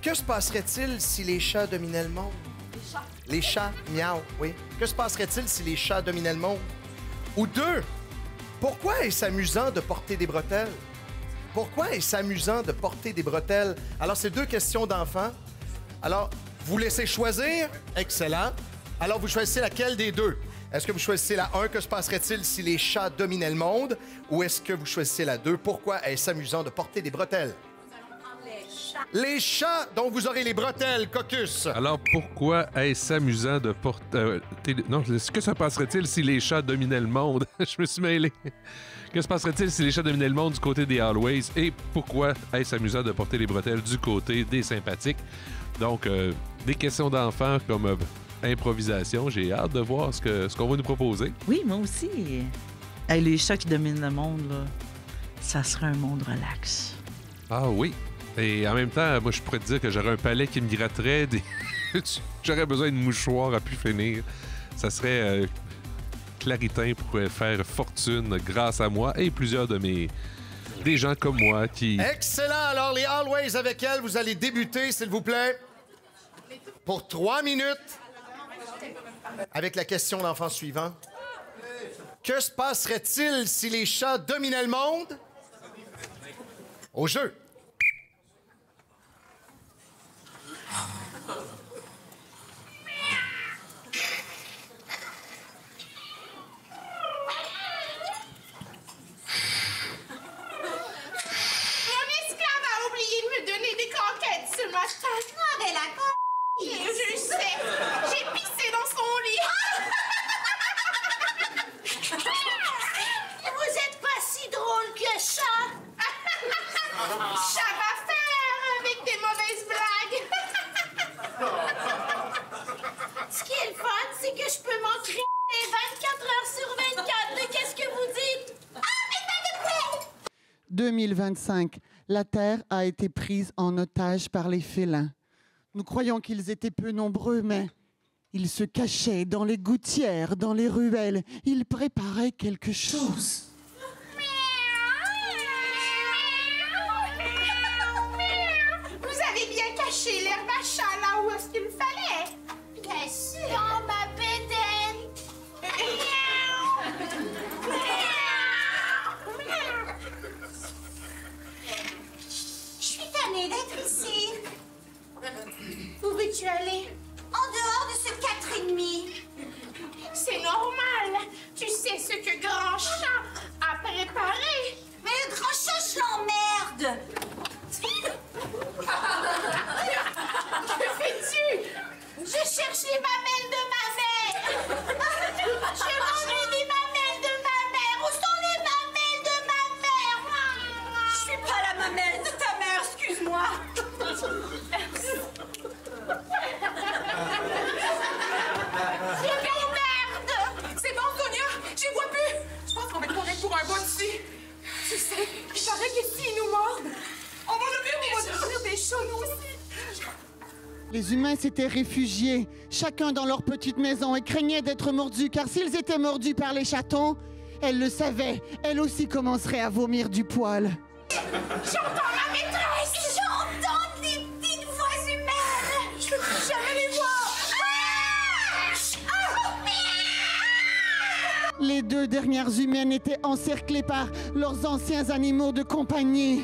Que se passerait-il si les chats dominaient le monde? Les chats, miaou, oui. Que se passerait-il si les chats dominaient le monde? Ou 2, pourquoi est-ce amusant de porter des bretelles? Pourquoi est-ce amusant de porter des bretelles? Alors, c'est 2 questions d'enfants. Alors, vous laissez choisir. Excellent. Alors, vous choisissez laquelle des 2? Est-ce que vous choisissez la 1, que se passerait-il si les chats dominaient le monde? Ou est-ce que vous choisissez la 2, pourquoi est-ce amusant de porter des bretelles? Les chats, dont vous aurez les bretelles, Caucus. Alors, pourquoi est-ce amusant de porter... non, que se passerait-il si les chats dominaient le monde? Je me suis mêlé. Que se passerait-il si les chats dominaient le monde du côté des Always? Et pourquoi est-ce amusant de porter les bretelles du côté des sympathiques? Donc, des questions d'enfants comme improvisation. J'ai hâte de voir ce qu'on va nous proposer. Oui, moi aussi. Hey, les chats qui dominent le monde, là, ça serait un monde relax. Ah oui. Et en même temps, moi, je pourrais te dire que j'aurais un palais qui me gratterait. J'aurais besoin de mouchoirs à pu finir. Ça serait Claritin pourrait faire fortune grâce à moi et plusieurs des gens comme moi qui... Excellent! Alors, les Always avec elle, vous allez débuter, s'il vous plaît, pour 3 minutes avec la question d'enfant suivant. Que se passerait-il si les chats dominaient le monde? Au jeu! Je sais, j'ai pissé dans son lit. Vous êtes pas si drôle que ça. Ça va faire avec des mauvaises blagues. Ce qui est le fun, c'est que je peux m'en crier 24 heures sur 24. Mais qu'est-ce que vous dites? Ah, mais pas de paix! 2025, la Terre a été prise en otage par les félins. Nous croyons qu'ils étaient peu nombreux, mais Il se cachait dans les gouttières, dans les ruelles. Il préparait quelque chose. Vous avez bien caché l'herbe à chat là où est-ce qu'il me fallait? Bien sûr. Dans ma bédaine. Je suis tannée d'être ici. Où veux-tu aller? En dehors de ce 4,5. C'est normal. Tu sais ce que Grand Chat a préparé. Mais le Grand Chat, je l'emmerde. Que fais-tu? Je cherche les mamelles de ma mère. Je vais manger les mamelles de ma mère. Où sont les mamelles de ma mère? Je suis pas la mamelle de ta mère, excuse-moi. Je m'emmerde. C'est bon, Sonia, j'y vois plus. Je pense qu'on va être correct pour un bout ici. Tu sais, il paraît que s'ils nous mordent, on va devenir des chats, nous aussi. Les humains s'étaient réfugiés, chacun dans leur petite maison, et craignaient d'être mordus, car s'ils étaient mordus par les chatons, elle le savait, elle aussi commencerait à vomir du poil. J'entends ma maîtresse. J'entends des petites voix humaines. Je peux plus jamais les voir. Les 2 dernières humaines étaient encerclées par leurs anciens animaux de compagnie.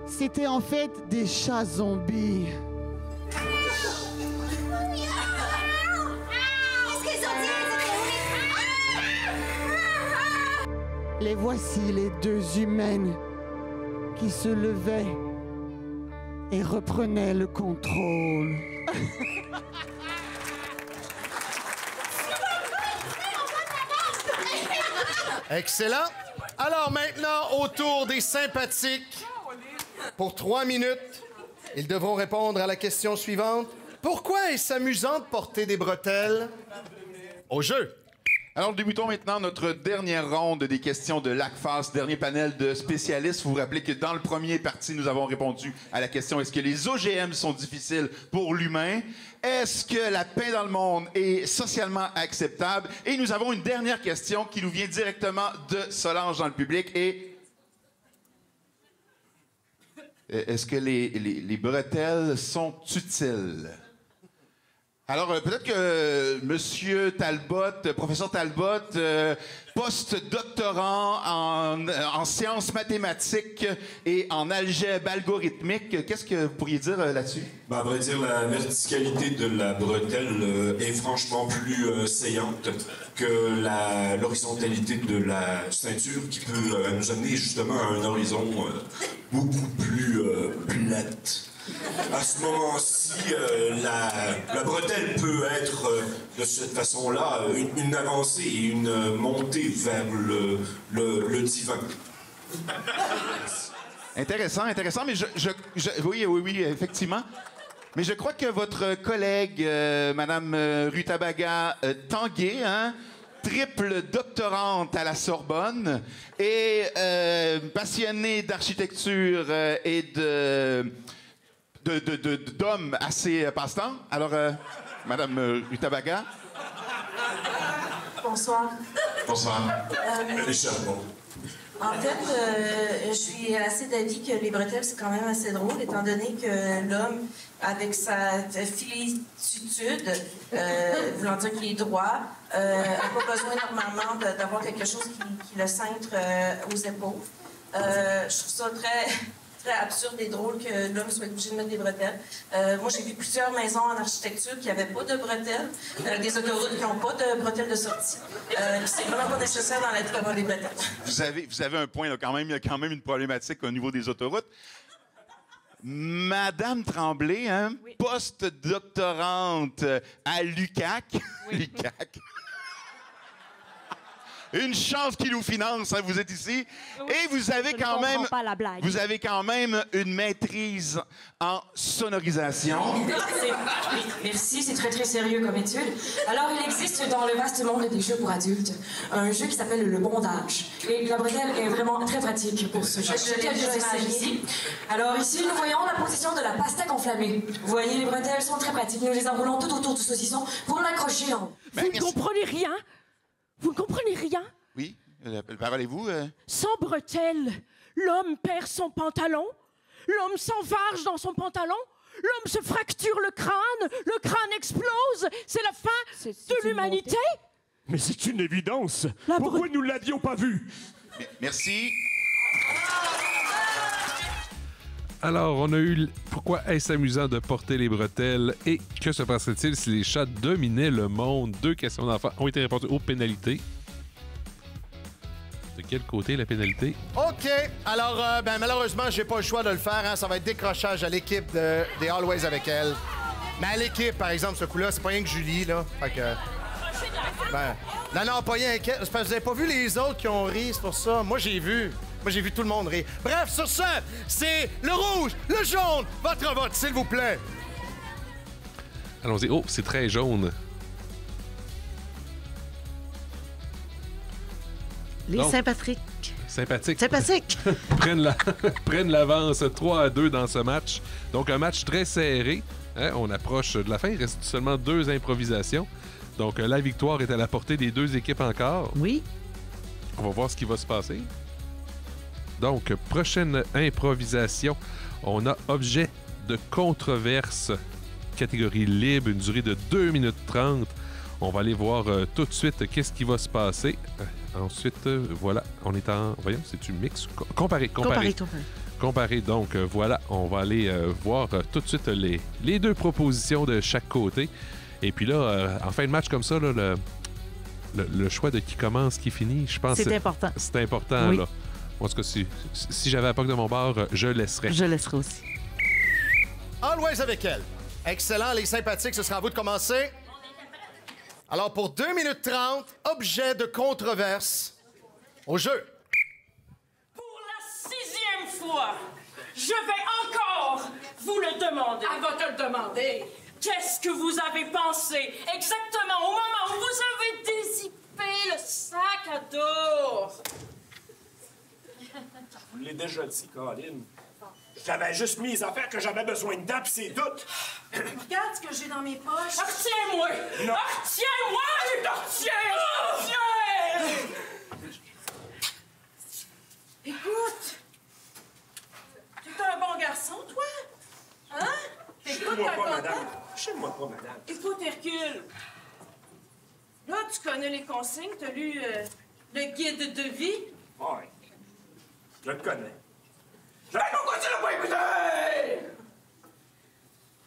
C'était en fait des chats zombies. Les voici les 2 humaines qui se levaient et reprenaient le contrôle. Excellent. Alors maintenant, au tour des sympathiques. Pour 3 minutes, ils devront répondre à la question suivante. Pourquoi est-ce amusant de porter des bretelles? Au jeu. Alors, débutons maintenant notre dernière ronde des questions de LACFAS, dernier panel de spécialistes. Vous vous rappelez que dans le premier parti, nous avons répondu à la question « Est-ce que les OGM sont difficiles pour l'humain? Est-ce que la paix dans le monde est socialement acceptable? » Et nous avons une dernière question qui nous vient directement de Solange dans le public et... Est-ce que les bretelles sont utiles? Alors, peut-être que Monsieur Talbot, professeur Talbot, post-doctorant en sciences mathématiques et en algèbre algorithmique, qu'est-ce que vous pourriez dire là-dessus? Ben, à vrai dire, la verticalité de la bretelle est franchement plus saillante que l'horizontalité de la ceinture qui peut nous amener justement à un horizon beaucoup plus plate. À ce moment-ci, la bretelle peut être, de cette façon-là, une avancée et une montée vers le divin. Intéressant, mais oui, effectivement. Mais je crois que votre collègue, Madame Rutabaga Tanguay, triple doctorante à la Sorbonne et passionnée d'architecture et d'hommes assez passe-temps. Alors, Madame Rutabaga. Bonsoir. Bonsoir. Les charbons. En fait, je suis assez d'avis que les bretelles, c'est quand même assez drôle, étant donné que l'homme, avec sa filicitude, voulant dire qu'il est droit, n'a pas besoin normalement d'avoir quelque chose qui le cintre aux épaules. Je trouve ça très absurde et drôle que l'homme soit obligé de mettre des bretelles. Moi, j'ai vu plusieurs maisons en architecture qui n'avaient pas de bretelles, des autoroutes qui n'ont pas de bretelles de sortie. C'est vraiment pas nécessaire dans la vie d'avoir des bretelles. Vous avez un point, là, quand même. Il y a quand même une problématique au niveau des autoroutes. Madame Tremblay, oui. Post-doctorante à l'UQAC. Oui. l'UQAC. Une chance qu'il nous finance, hein, vous êtes ici. Et vous avez quand même une maîtrise en sonorisation. Merci, c'est très très sérieux comme étude. Alors, il existe dans le vaste monde des jeux pour adultes un jeu qui s'appelle le bondage. Et la bretelle est vraiment très pratique pour ce jeu. J'ai quelques images ici. Alors ici, nous voyons la position de la pastèque enflammée. Vous voyez, les bretelles sont très pratiques. Nous les enroulons tout autour du saucisson pour l'accrocher en haut. Vous ne comprenez rien? Vous ne comprenez rien? Oui, parlez-vous? Sans bretelles, l'homme perd son pantalon, l'homme s'enfarge dans son pantalon, l'homme se fracture le crâne explose, c'est la fin de l'humanité. Mais c'est une évidence. Pourquoi nous ne l'avions pas vu? Merci. Alors, on a eu pourquoi est-ce amusant de porter les bretelles et que se passerait-il si les chats dominaient le monde? 2 questions d'enfants ont été répondues aux pénalités. De quel côté la pénalité? OK. Alors, malheureusement, j'ai pas le choix de le faire. Hein. Ça va être décrochage à l'équipe des Always avec elle. Mais à l'équipe, par exemple, ce coup-là, c'est pas rien que Julie, là. Fait que... Non, pas rien que... C'est parce que vous avez pas vu les autres qui ont ri, c'est pour ça. Moi, j'ai vu tout le monde rire. Bref, sur ce, c'est le rouge, le jaune, votre vote, s'il vous plaît. Allons-y. Oh, c'est très jaune. Les Saint-Patrick. Sympathique. prennent l'avance 3-2 dans ce match. Donc, un match très serré. Hein? On approche de la fin. Il reste seulement 2 improvisations. Donc, la victoire est à la portée des 2 équipes encore. Oui. On va voir ce qui va se passer. Donc, prochaine improvisation. On a objet de controverse. Catégorie libre, une durée de 2 minutes 30. On va aller voir tout de suite qu'est-ce qui va se passer. Ensuite, voilà, on est en... Voyons, c'est-tu mix? Comparer. Donc, voilà, on va aller voir tout de suite les 2 propositions de chaque côté. Et puis là, en fin de match comme ça, là, le choix de qui commence, qui finit, je pense... C'est important. C'est important, oui. là. En tout cas, si j'avais la POC de mon bar, je laisserais. Je laisserai aussi. Always avec elle. Excellent, les sympathiques, ce sera à vous de commencer. Alors, pour 2 minutes 30, objet de controverse au jeu. Pour la 6e fois, je vais encore vous le demander. Elle va te le demander. Qu'est-ce que vous avez pensé exactement au moment où vous avez dézippé le sac à dos? Je vous l'ai déjà dit, Colin. J'avais juste mis les affaires que j'avais besoin dedans, pis c'est tout. Regarde ce que j'ai dans mes poches. Retiens-moi! Non. Retiens-moi! Retiens! Écoute, t'es un bon garçon, toi? Hein? Chez-moi pas, madame. Chez-moi pas, madame. Écoute, Hercule. Là, tu connais les consignes, t'as lu le guide de vie? Ouais. Je le connais. Pourquoi tu l'as pas écouté?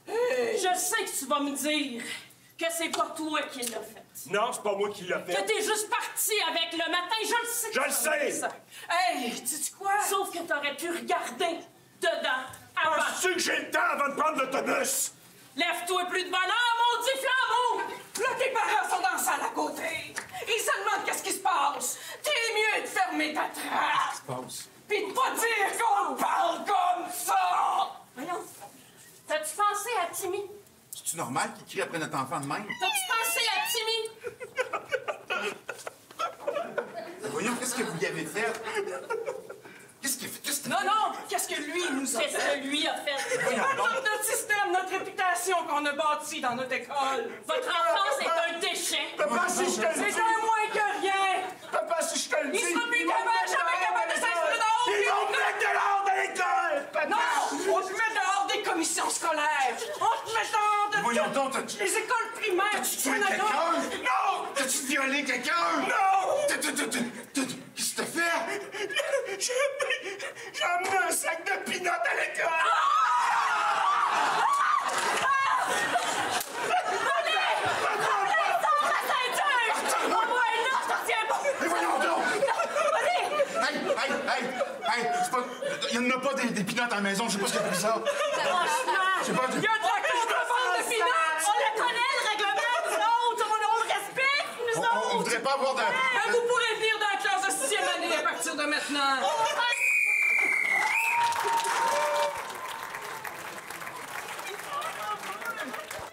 Hey. Je sais que tu vas me dire que c'est pas toi qui l'as fait. Non, c'est pas moi qui l'ai fait. Que t'es juste parti avec le matin, je le sais. Je le sais. Ça. Hey, sais-tu quoi? Sauf que t'aurais pu regarder dedans avant. Penses-tu que j'ai le temps avant de prendre l'autobus? Lève-toi plus de bonheur, maudit flambeau! Là, tes parents sont dans la salle à côté. Ils se demandent qu'est-ce qui se passe. T'es mieux de fermer ta trappe. Qu'est-ce qui se passe? Pis de pas dire qu'on parle comme ça! Voyons, t'as-tu pensé à Timmy? C'est-tu normal qu'il crie après notre enfant de même? T'as-tu pensé à Timmy? Voyons, qu'est-ce que vous y avez fait? Qu'est-ce qu'il fait? Non, qu'est-ce que lui nous a fait? Qu'est-ce que lui a fait? C'est pas notre système, notre réputation qu'on a bâti dans notre école. Votre enfance est un déchet. Papa, si je te le dis... C'est un moins que rien. Papa, si je te le dis... Il sera plus capable, jamais capable de s'inscrire dehors. Ils vont te mettre dehors de l'école, papa! Non, on te met dehors des commissions scolaires. On te met dehors de Voyons donc, les écoles primaires. T'as-tu tué quelqu'un? Non! T'as-tu violé quelqu'un? Non! Qu'est-ce que t'as fait? J'ai amené un sac de peanuts à l'école! Hey, c'est pas... Il n'y en a pas des peanuts à la maison, je sais pas ce qu'il y a de ça. Il y a de la contrebande de peanuts! On le connaît, le règlement, nous autres! On le respecte, nous autres! On voudrait pas avoir de... Vous pourrez venir ça maintenant.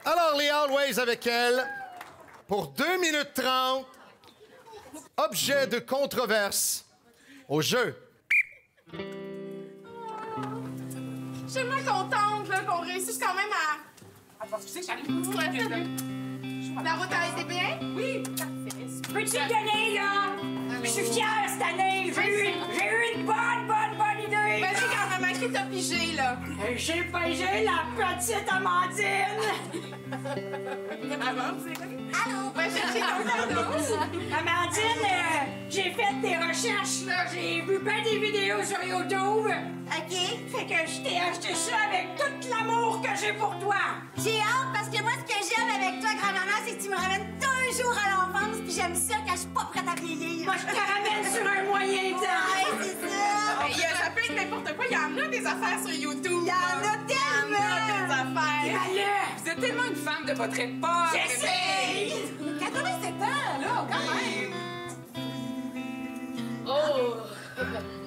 Alors, les Always avec elle, pour 2 minutes 30, objet de controverse au jeu. Je suis tellement contente là, qu'on réussisse quand même à... Attends, tu sais que j'arrive. Ouais, salut. La route a été bien? Oui, parfait. Peux-tu me donner, là? Je suis fière cette année. J'ai eu une bonne idée. Vas-y, grand-maman, qui t'a pigé, là? J'ai pigé la petite Amandine. Allô? Va chercher ton cadeau. Amandine, j'ai fait des recherches, là. J'ai vu plein des vidéos sur YouTube. OK. Fait que je t'ai acheté ça avec tout l'amour que j'ai pour toi. J'ai hâte parce que moi, ce que j'aime avec toi, grand-maman, c'est que tu me ramènes toujours à l'enfance, puis j'aime ça quand je suis pas prête à vieillir. Moi, je te ramène sur un moyen temps. Ouais, c'est ça. Ça peut être n'importe quoi. Il y en a des affaires sur YouTube. Il y en a tellement. Des affaires. Allez. Vous êtes tellement une femme de votre époque. J'essaie. 87 ans, là, quand même. Oh!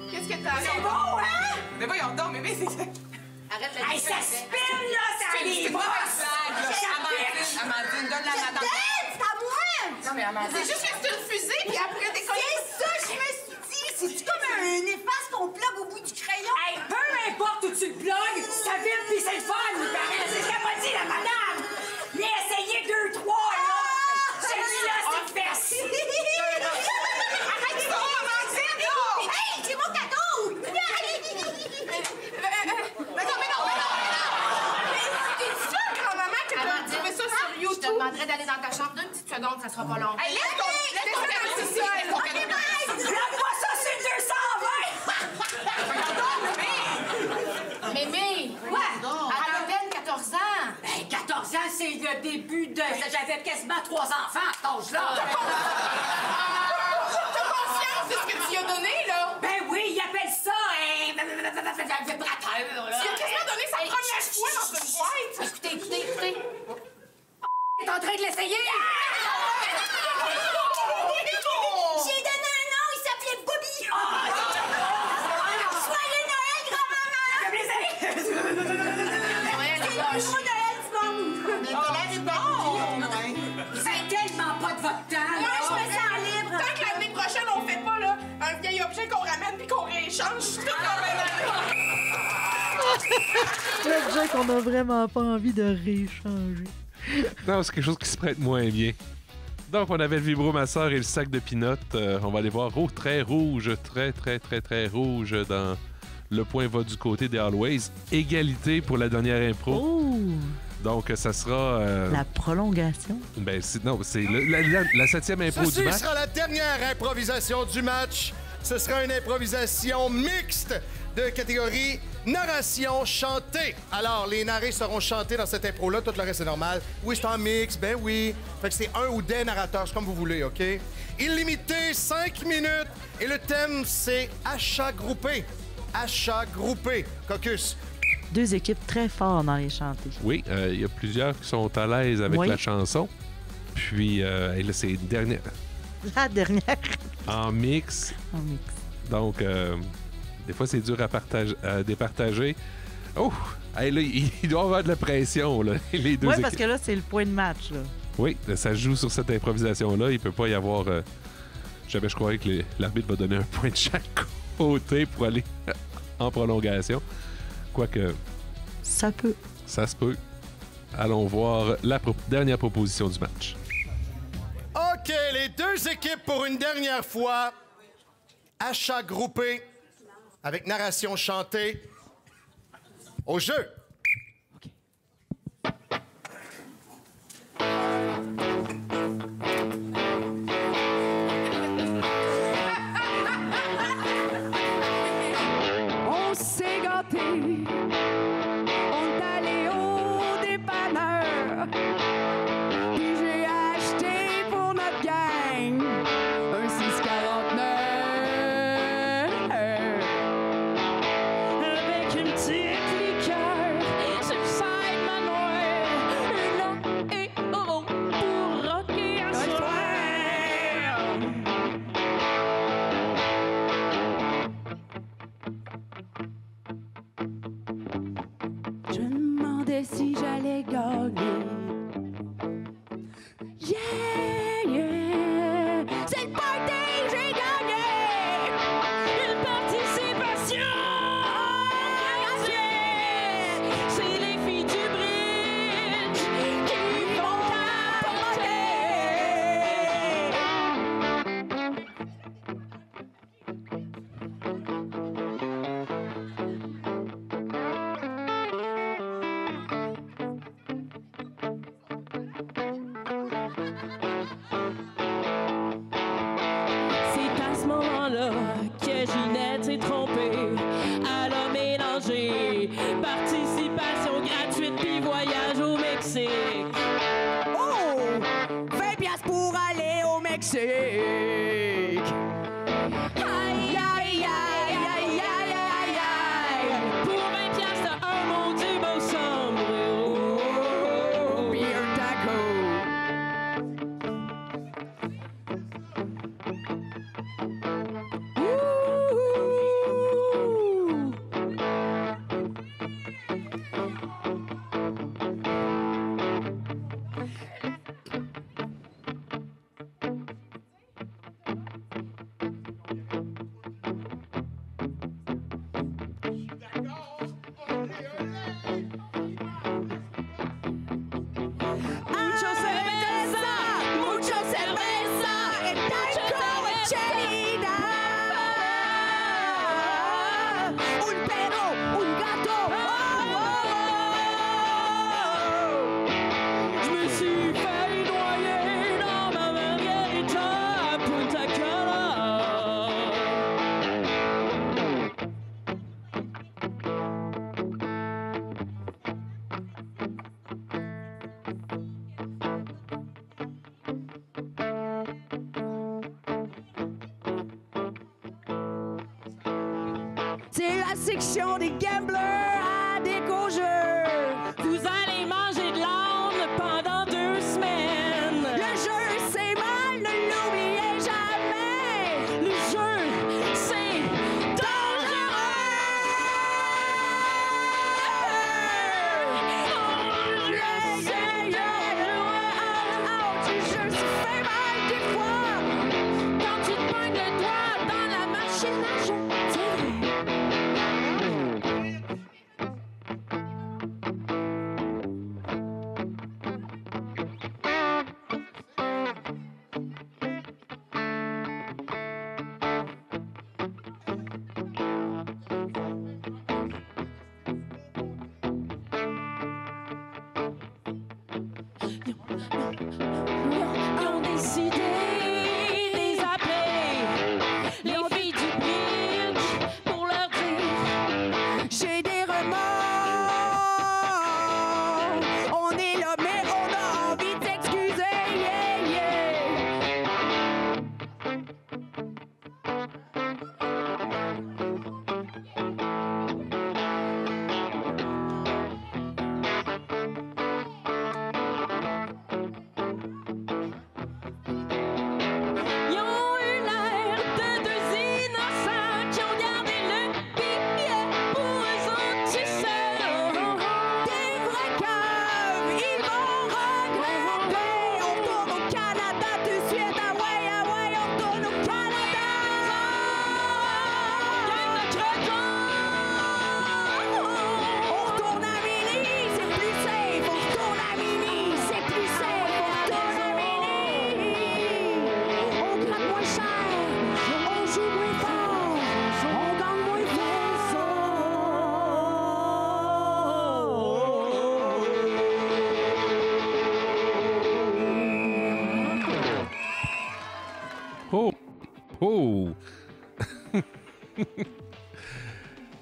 Qu'est-ce que t'as? C'est beau, hein? Mais voyons donc, mais c'est... Arrête la Hey, ça spin, là, ça C'est les une bosse. Amandine, donne la madame. C'est à moi. Non, mais Amandine... C'est juste que c'est une fusée, puis après décoller... C'est ça, je me suis dit. C'est-tu comme un efface qu'on plug au bout du crayon? Hey, peu importe où tu le plugues, ça vite pis c'est le fun, il paraît. C'est ce qu'elle m'a dit, la madame. Mais essayez 2, 3, là. Celui-là, c'est le best. Arrête ça, Amandine! Hey, c'est mon cadeau! Je te demanderais d'aller dans ta chambre 2 petites secondes, ça sera pas long. Hey, laisse ton ici! Lève-moi ça sur 220! Mémé! Quoi? Elle a à peine 14 ans! Ben, 14 ans, c'est le début de... J'avais quasiment 3 enfants à cet âge-là. T'as conscience de ce que tu lui as donné, là? Ben oui, il appelle ça un vibrateur, là. Tu lui as quasiment donné sa première fois dans une boîte! Écoutez. T'es en train de l'essayer? J'ai donné un nom, il s'appelait Bobby. Soyez Noël, grand-maman. C'est le gros Noël du monde. C'est tellement pas de votre temps. Moi, je me sens libre. Tant que l'année prochaine, on fait pas, là, un vieil objet qu'on ramène puis qu'on rééchange, je suis toute L'objet qu'on a vraiment pas envie de rééchanger. Non, c'est quelque chose qui se prête moins bien. Donc, on avait le vibromasseur et le sac de peanuts. On va aller voir. Oh, très rouge. Très rouge dans le point va du côté des Always. Égalité pour la dernière impro. Oh! Donc, ça sera... La prolongation? Ben, c'est la 7e impro du match. Ce sera la dernière improvisation du match. Ce sera une improvisation mixte de catégorie narration chantée. Alors, les narrés seront chantés dans cette impro-là. Tout le reste, c'est normal. Oui, c'est en mix. Ben oui. Fait que c'est un ou des narrateurs. C'est comme vous voulez, OK? Illimité, 5 minutes. Et le thème, c'est achat groupé. Achat groupé. Caucus. 2 équipes très fortes dans les chantés. Oui, il y a plusieurs qui sont à l'aise avec la chanson. Puis, et là, c'est une dernière. La dernière. En mix. En mix. Donc, des fois, c'est dur à départager. Oh! Hey, là, il doit y avoir de la pression, là, les deux Oui, équipes. parce que là, c'est le point de match. Là. Oui, ça se joue sur cette improvisation-là. Il peut pas y avoir... Jamais je croyais que l'arbitre va donner un point de chaque côté pour aller en prolongation. Quoique... Ça peut. Ça se peut. Allons voir la dernière proposition du match. OK, les 2 équipes pour une dernière fois. Achat groupé avec narration chantée. Au jeu. On s'est gâté, on est allé au dépanneur, puis j'ai acheté pour notre gang un 649 avec une petite liqueur sur le side manoir, une et oh pour rocker un soir. demandais si j'allais gagner. Yeah, yeah, c'est le party, j'ai gagné! Une participation! C'est les filles du bridge qui vont C'est à ce moment-là que Ginette s'est trompée. Elle a mélangé participation gratuite puis voyage au Mexique. Oh! 20 piastres pour aller au Mexique! Aïe, aïe, aïe, aïe, aïe, aïe, aïe! Pour 20 piastres, t'as un mot du beau sombrero. Oh, puis un taco! Mucho cerveza, mucho cerveza, el taco de chelina. Un perro, un gato. Je me suis fait noyer dans ma margarita à Punta Cana. C'est la section des gamblers à Déco-Jeux. Vous allez manger de l'âne pendant 2 semaines. Le jeu, c'est mal, ne l'oubliez jamais. Le jeu, c'est Le jeu se fait mal des fois. quand tu te pognes le doigt dans la machine à jeu. C'est vrai. Ils ont décidé de les appeler les filles du bridge pour leur dire J'ai des remords. On est là, mais on a envie de s'excuser. Yeah, yeah. Ils ont eu l'air de 2 innocents qui ont gardé le billet pour eux autres, tu sais. Des vrais caves, ils vont regretter. On retourne au Canada tout de suite. Ah ouais, on retourne au Canada. Gang de cretons. On retourne à Mini, c'est plus safe. On retourne à Mini, c'est plus safe. On retourne à Mini. On gratte moins cher, on joue moins fort, on gagne moins Oh! Oh!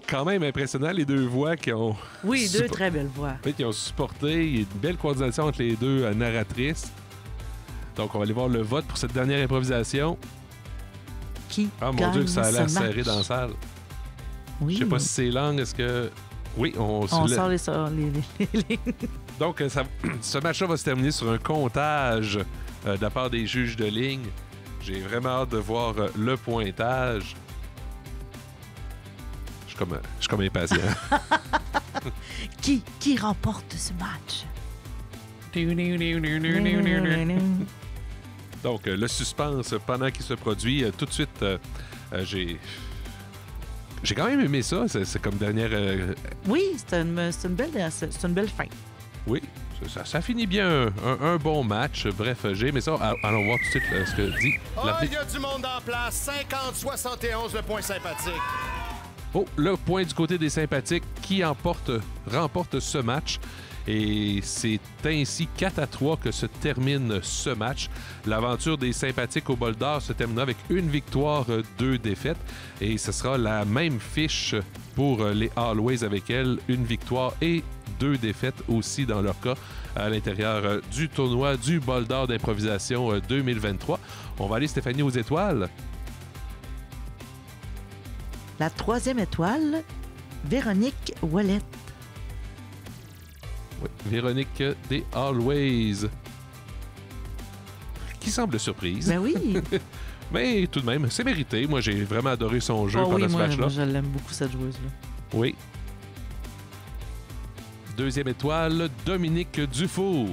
Quand même impressionnant, les 2 voix qui ont... Oui, 2 très belles voix. Qui ont supporté. Il y a une belle coordination entre les 2 narratrices. Donc, on va aller voir le vote pour cette dernière improvisation. Qui Ah, mon gagne Dieu, que ça a l'air ce serré match? dans la salle. Oui. Je sais pas si c'est langue, est-ce que... Oui, on sort les Donc, ce match-là va se terminer sur un comptage de la part des juges de ligne. J'ai vraiment hâte de voir le pointage. Je suis comme impatient. Qui qui remporte ce match? Donc, le suspense pendant qu'il se produit, tout de suite, j'ai quand même aimé ça. C'est comme dernière... Oui, c'est une belle fin. Oui, ça finit bien un bon match. Bref, j'ai aimé ça. Allons voir tout de suite ce que dit l'arbitre. Il y a du monde en place. 50-71, le point sympathique. Oh, le point du côté des sympathiques qui remporte ce match. Et c'est ainsi 4-3 que se termine ce match. L'aventure des sympathiques au bol d'or se terminera avec une victoire, 2 défaites. Et ce sera la même fiche pour les Always avec elle. Une victoire et 2 défaites aussi dans leur cas à l'intérieur du tournoi du bol d'or d'improvisation 2023. On va aller, Stéphanie, aux étoiles. La 3e étoile, Véronique Ouellette. Oui, Véronique des Always. Qui semble surprise. Ben oui. Mais tout de même, c'est mérité. Moi, j'ai vraiment adoré son jeu pendant ce match-là. Moi, je l'aime beaucoup, cette joueuse-là. Oui. 2e étoile, Dominique Dufour.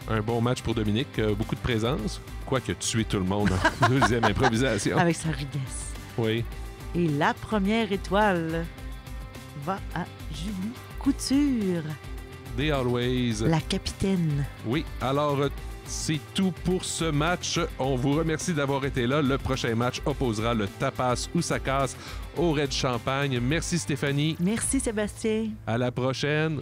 Un bon match pour Dominique. Beaucoup de présence. Quoique tuer tout le monde en 2e improvisation. Avec sa rudesse. Oui. Et la 1re étoile va à Julie Couture. Des Always. La capitaine. Oui, alors c'est tout pour ce match. On vous remercie d'avoir été là. Le prochain match opposera le Tapas ou ça casse au Red Champagne. Merci Stéphanie. Merci Sébastien. À la prochaine.